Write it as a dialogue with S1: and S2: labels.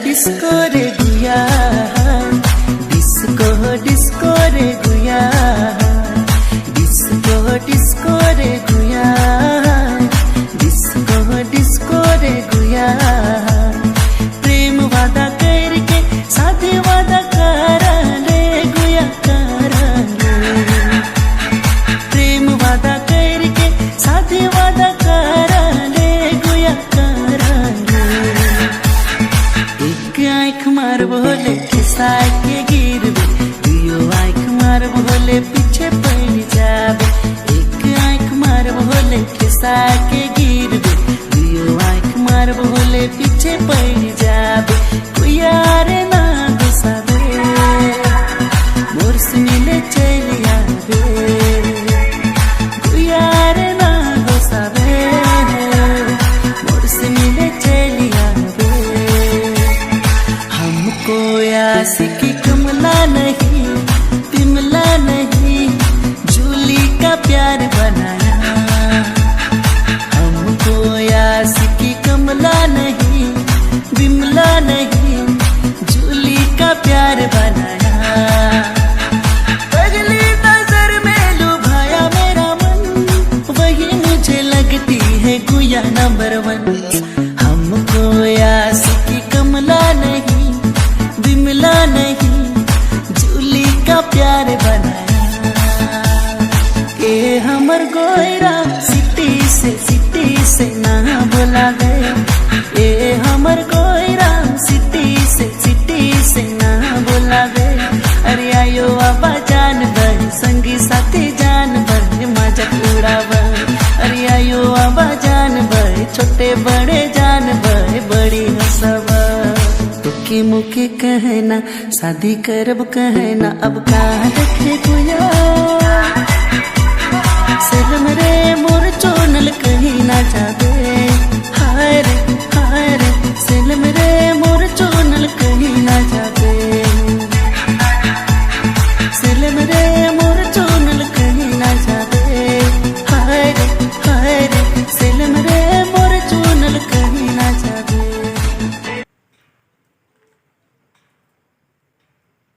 S1: Disco रे गुया, disco disco रे गुया, डिस्को डिस्को रे गुया, डिस्को डिस्को रे गुया। प्रेम वादा करके साथे वादा करा ले गुया करा ले। प्रेम वादा करके साथे वादा करा ले गुया करा ले। एक आँख मार बोले खिसा के गिरबे, दुयो आँख मार बोले पीछे पड़ जाबे। एक आँख मार बोले खिसा के गिरबे, दुयो आँख मार बोले पीछे पड़ जाबे। कोई यारे ना गुस्साबे, मोर से मिले चले आबे। कोई यारे ना गुस्साबे, मोर से मिले चले आबे। हमको आशिकी कमला नहीं, बिमला नहीं, जूली का प्यार बनाया। हमको आशिकी कमला नहीं, बिमला नहीं, जूली का प्यार बनाया। पगली नजर में लुभाया मेरा मन, वही मुझे लगती है गुया नंबर 1। हमको आशिकी कमला नहीं, बिमला नहीं, जूली का प्यार बनाया। ए हमर गोयरा सिटी से ना बोला गया। ए हमर गोयरा सिटी से ना बोला गया। अरे आयो आबा जान बन, संगी साथी जान बन, मजाक उड़ावा। अरे आयो आबा जान बन, छोटे बड़े जान बन, बड़ी हंसवा। तुके मुके कहना शादी करब कहना, अब कहाँ देखे गुया। शर्म रे मोर चोनल कहीं ना जाबे, हाय रे